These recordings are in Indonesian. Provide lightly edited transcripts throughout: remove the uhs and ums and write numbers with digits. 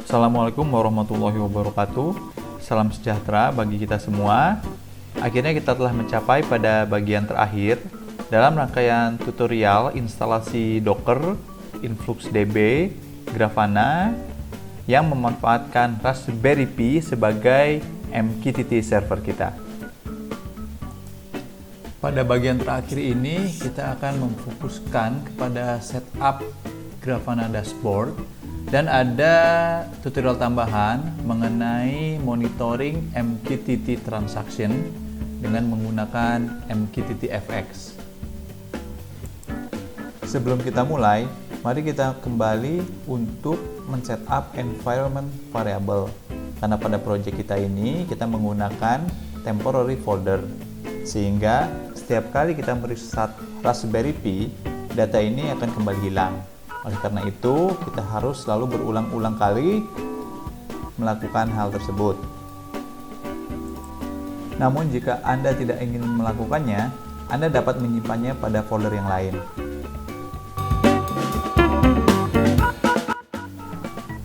Assalamualaikum warahmatullahi wabarakatuh. Salam sejahtera bagi kita semua. Akhirnya kita telah mencapai pada bagian terakhir dalam rangkaian tutorial instalasi Docker, InfluxDB, Grafana yang memanfaatkan Raspberry Pi sebagai MQTT server kita. Pada bagian terakhir ini kita akan memfokuskan kepada setup Grafana dashboard dan ada tutorial tambahan mengenai monitoring MQTT transaction dengan menggunakan MQTT-FX. Sebelum kita mulai, mari kita kembali untuk men-setup environment variable. Karena pada project kita ini kita menggunakan temporary folder, sehingga setiap kali kita mereset Raspberry Pi, data ini akan kembali hilang. Oleh karena itu, kita harus selalu berulang-ulang kali melakukan hal tersebut. Namun, jika Anda tidak ingin melakukannya, Anda dapat menyimpannya pada folder yang lain.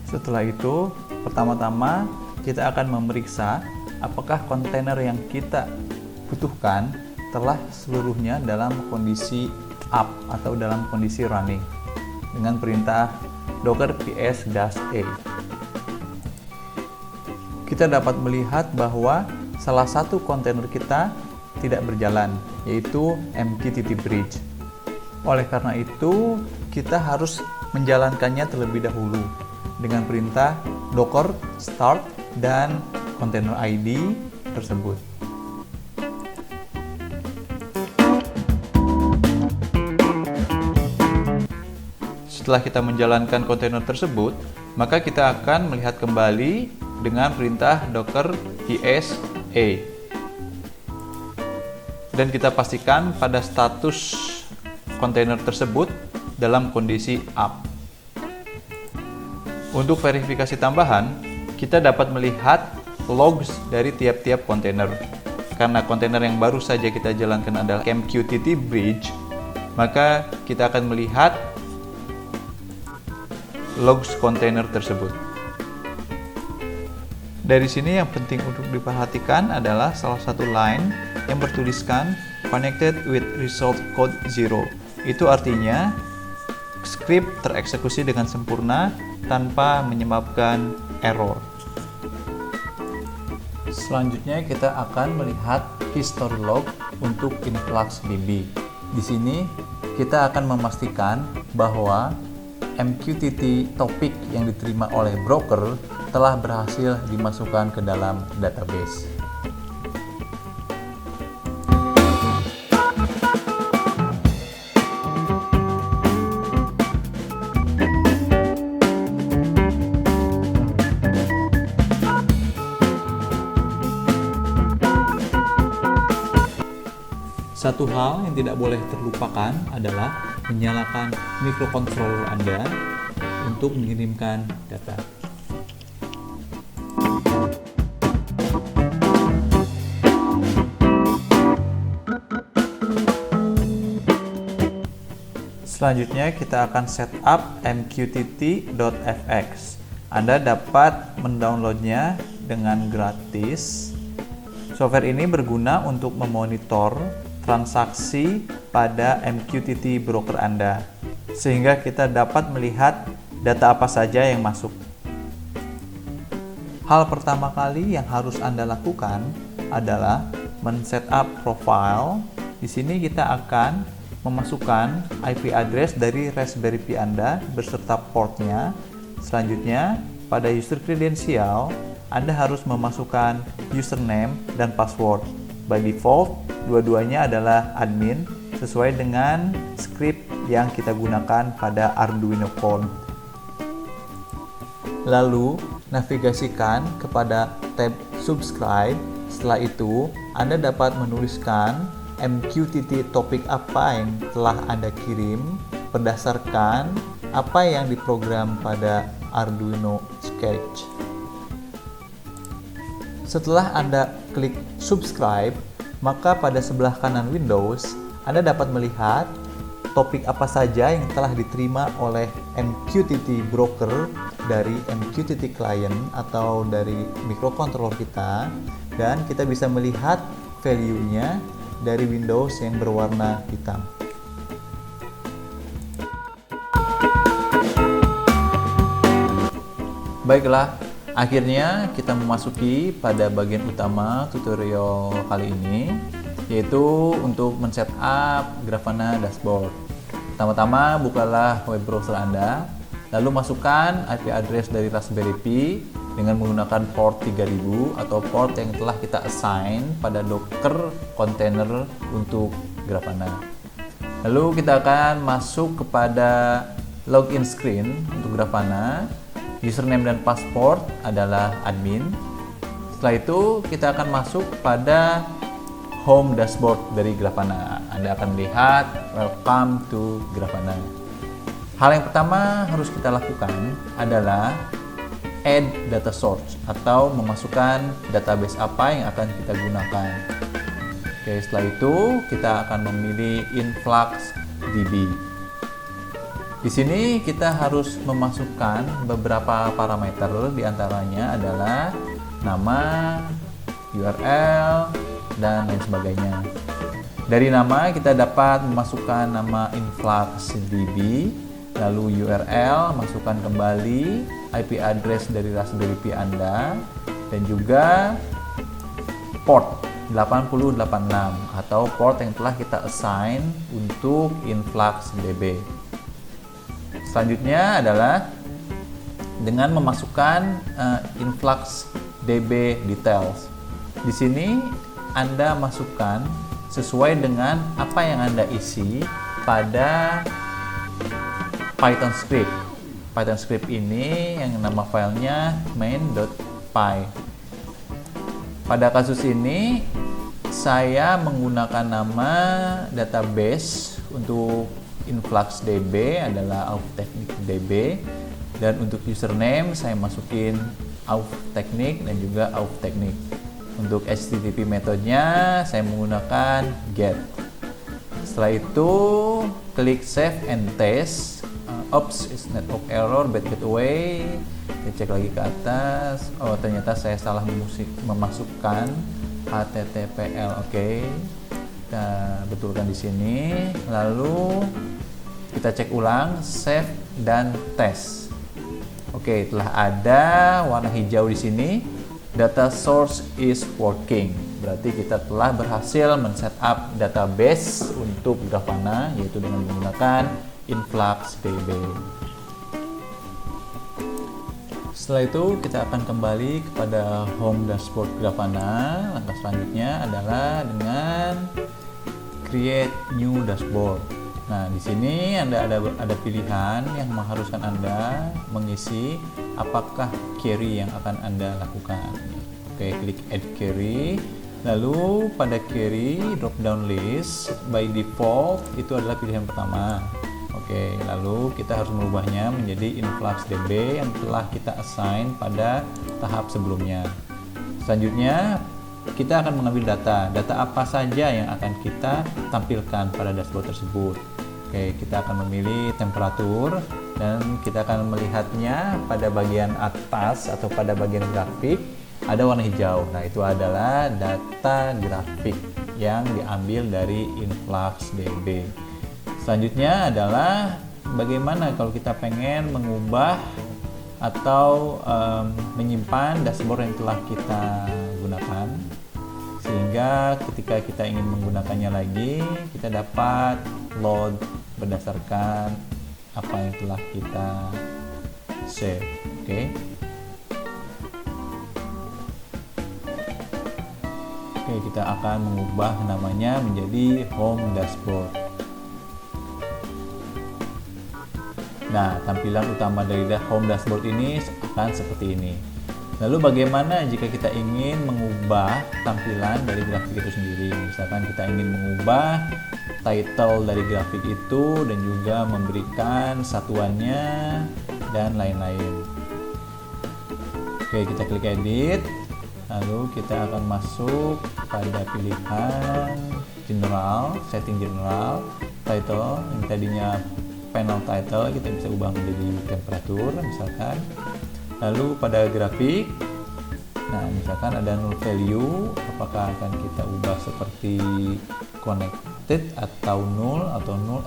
Setelah itu, pertama-tama kita akan memeriksa apakah kontainer yang kita butuhkan telah seluruhnya dalam kondisi up atau dalam kondisi running dengan perintah docker ps-a. Kita dapat melihat bahwa salah satu kontainer kita tidak berjalan, yaitu MQTT Bridge. Oleh karena itu, kita harus menjalankannya terlebih dahulu dengan perintah docker start dan container ID tersebut. Setelah kita menjalankan kontainer tersebut, maka kita akan melihat kembali dengan perintah docker ps-a. Dan kita pastikan pada status kontainer tersebut dalam kondisi up. Untuk verifikasi tambahan, kita dapat melihat logs dari tiap-tiap kontainer. Karena kontainer yang baru saja kita jalankan adalah MQTT Bridge, maka kita akan melihat logs kontainer tersebut. Dari sini yang penting untuk diperhatikan adalah salah satu line yang bertuliskan connected with result code 0. Itu artinya script tereksekusi dengan sempurna tanpa menyebabkan error. Selanjutnya kita akan melihat history log untuk InfluxDB. Di sini kita akan memastikan bahwa MQTT topik yang diterima oleh broker telah berhasil dimasukkan ke dalam database. Satu hal yang tidak boleh terlupakan adalah menyalakan microcontroller Anda untuk mengirimkan data. Selanjutnya kita akan setup MQTT.fx. Anda dapat mendownloadnya dengan gratis. Software ini berguna untuk memonitor transaksi pada MQTT broker Anda, sehingga kita dapat melihat data apa saja yang masuk. Hal pertama kali yang harus Anda lakukan adalah men-setup profile. Di sini kita akan memasukkan IP address dari Raspberry Pi Anda beserta portnya. Selanjutnya, pada user credential, Anda harus memasukkan username dan password. By default, dua-duanya adalah admin sesuai dengan script yang kita gunakan pada Arduino Code. Lalu, navigasikan kepada tab subscribe. Setelah itu, Anda dapat menuliskan MQTT topik apa yang telah Anda kirim berdasarkan apa yang diprogram pada Arduino Sketch. Setelah Anda klik subscribe, maka pada sebelah kanan Windows, Anda dapat melihat topik apa saja yang telah diterima oleh MQTT broker dari MQTT client atau dari microcontroller kita, dan kita bisa melihat value-nya dari Windows yang berwarna hitam. Baiklah, akhirnya kita memasuki pada bagian utama tutorial kali ini, yaitu untuk men-setup Grafana dashboard. Pertama-tama bukalah web browser Anda, lalu masukkan IP address dari Raspberry Pi dengan menggunakan port 3000 atau port yang telah kita assign pada Docker container untuk Grafana. Lalu kita akan masuk kepada login screen untuk Grafana. Username dan password adalah admin. Setelah itu kita akan masuk pada home dashboard dari Grafana. Anda akan melihat welcome to Grafana. Hal yang pertama harus kita lakukan adalah add data source atau memasukkan database apa yang akan kita gunakan. Oke, setelah itu kita akan memilih InfluxDB. Di sini kita harus memasukkan beberapa parameter, diantaranya adalah nama, URL, dan lain sebagainya. Dari nama kita dapat memasukkan nama InfluxDB, lalu URL, masukkan kembali IP address dari Raspberry Pi Anda, dan juga port 8086 atau port yang telah kita assign untuk InfluxDB. Selanjutnya adalah dengan memasukkan InfluxDB details. Di sini Anda masukkan sesuai dengan apa yang Anda isi pada Python script. Python script ini yang nama filenya main.py. Pada kasus ini saya menggunakan nama database untuk InfluxDB adalah authTechnic.db, dan untuk username saya masukin authTechnic dan juga authTechnic. Untuk HTTP metodenya saya menggunakan get. Setelah itu klik save and test. Oops, it's network error, bad gateway. Kita cek lagi ke atas. Oh, ternyata saya salah memasukkan HTTPL. Oke. Kita betulkan di sini. Lalu kita cek ulang, save dan tes. Oke, telah ada warna hijau di sini. Data source is working. Berarti kita telah berhasil men-setup database untuk Grafana, yaitu dengan menggunakan InfluxDB. Setelah itu kita akan kembali kepada home dashboard Grafana. Langkah selanjutnya adalah dengan create new dashboard. Nah, di sini Anda ada pilihan yang mengharuskan Anda mengisi apakah query yang akan Anda lakukan. Oke, klik add query. Lalu pada query drop down list by default itu adalah pilihan pertama. Oke, lalu kita harus merubahnya menjadi InfluxDB yang telah kita assign pada tahap sebelumnya. Selanjutnya kita akan mengambil data apa saja yang akan kita tampilkan pada dashboard tersebut. Oke, kita akan memilih temperatur dan kita akan melihatnya pada bagian atas atau pada bagian grafik ada warna hijau. Nah, itu adalah data grafik yang diambil dari InfluxDB. Selanjutnya adalah bagaimana kalau kita pengen mengubah atau menyimpan dashboard yang telah kita gunakan, sehingga ketika kita ingin menggunakannya lagi kita dapat load berdasarkan apa yang telah kita save. Oke, kita akan mengubah namanya menjadi home dashboard. Nah, tampilan utama dari home dashboard ini akan seperti ini. Lalu bagaimana jika kita ingin mengubah tampilan dari grafik itu sendiri? Misalkan kita ingin mengubah title dari grafik itu dan juga memberikan satuannya dan lain-lain. Oke, kita klik edit. Lalu kita akan masuk pada pilihan general, setting general. title yang tadinya panel title kita bisa ubah menjadi temperatur misalkan. Lalu pada grafik, nah misalkan ada null value, apakah akan kita ubah seperti connected atau null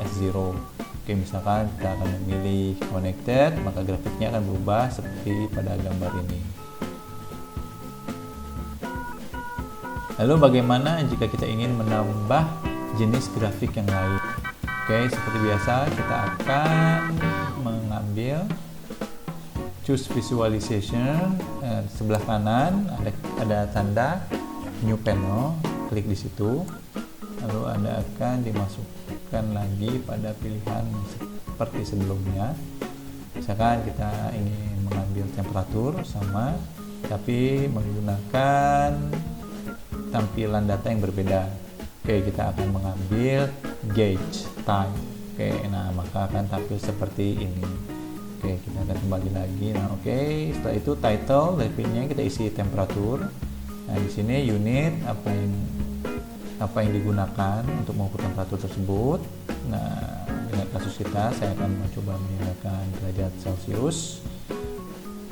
as zero. Oke, misalkan kita akan memilih connected, maka grafiknya akan berubah seperti pada gambar ini. Lalu bagaimana jika kita ingin menambah jenis grafik yang lain? Oke, seperti biasa kita akan mengambil choose visualization, sebelah kanan ada tanda new panel, klik di situ. Lalu Anda akan dimasukkan lagi pada pilihan seperti sebelumnya. Misalkan kita ingin mengambil temperatur sama, tapi menggunakan tampilan data yang berbeda. Oke, kita akan mengambil gauge time. Oke, nah maka akan tampil seperti ini. Oke, kita akan kembali lagi. Nah, oke, setelah itu title levelnya kita isi temperatur. Nah, di sini unit apa yang digunakan untuk mengukur temperatur tersebut. Nah, dengan kasus kita saya akan mencoba menggunakan derajat Celcius.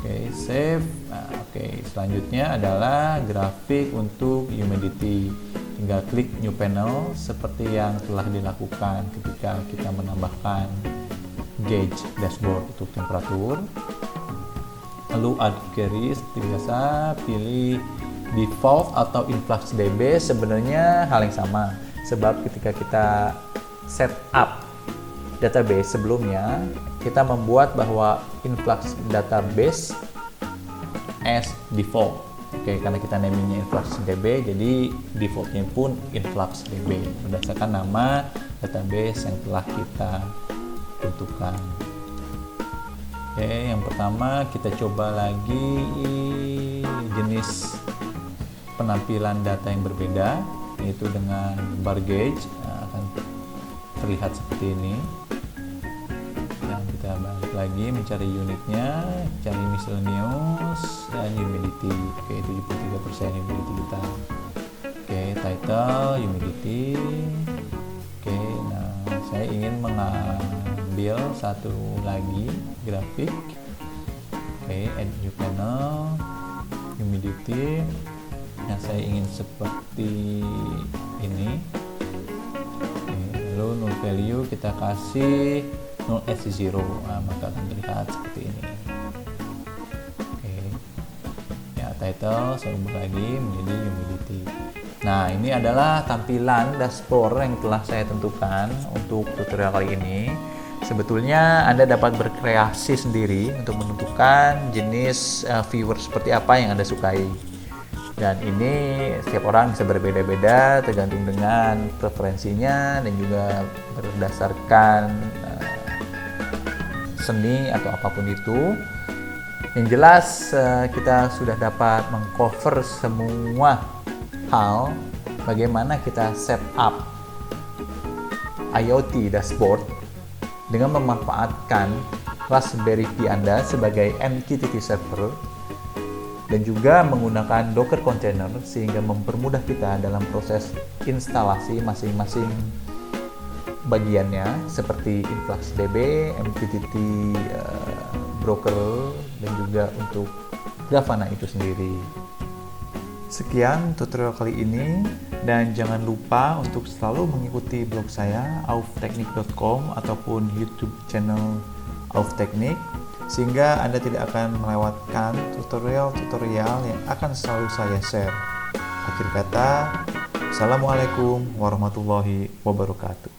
Oke, save. Nah, oke, selanjutnya adalah grafik untuk humidity. Tinggal klik new panel seperti yang telah dilakukan ketika kita menambahkan gauge dashboard untuk temperatur. Lalu add query, seperti biasa pilih default atau influx db. Sebenarnya hal yang sama, sebab ketika kita set up database sebelumnya, kita membuat bahwa influx database as default. Oke, karena kita namingnya influxdb, jadi defaultnya pun influxdb berdasarkan nama database yang telah kita tentukan. Oke, yang pertama kita coba lagi jenis penampilan data yang berbeda, yaitu dengan bar gauge. Nah, akan terlihat seperti ini. Dan kita balik lagi mencari unitnya, cari miscellaneous dan humidity. Oke, 73% humidity kita. Oke, title humidity. Oke, nah saya ingin mengambil satu lagi grafik. Oke, add new panel, humidity. Yang saya ingin seperti ini. Oke, lalu null value kita kasih null as zero, nah, maka akan terlihat seperti ini. Oke, ya title saya ubah lagi menjadi humidity. Nah, ini adalah tampilan dashboard yang telah saya tentukan untuk tutorial kali ini. Sebetulnya Anda dapat berkreasi sendiri untuk menentukan jenis viewer seperti apa yang Anda sukai. Dan ini setiap orang bisa berbeda-beda tergantung dengan preferensinya dan juga berdasarkan seni atau apapun itu. Yang jelas kita sudah dapat mengcover semua hal bagaimana kita set up IoT dashboard dengan memanfaatkan Raspberry Pi Anda sebagai MQTT server dan juga menggunakan Docker container sehingga mempermudah kita dalam proses instalasi masing-masing bagiannya seperti InfluxDB, MQTT broker dan juga untuk Grafana itu sendiri. Sekian tutorial kali ini dan jangan lupa untuk selalu mengikuti blog saya auftechnik.com ataupun YouTube channel Auftechnik sehingga Anda tidak akan melewatkan tutorial-tutorial yang akan selalu saya share. Akhir kata, Assalamualaikum warahmatullahi wabarakatuh.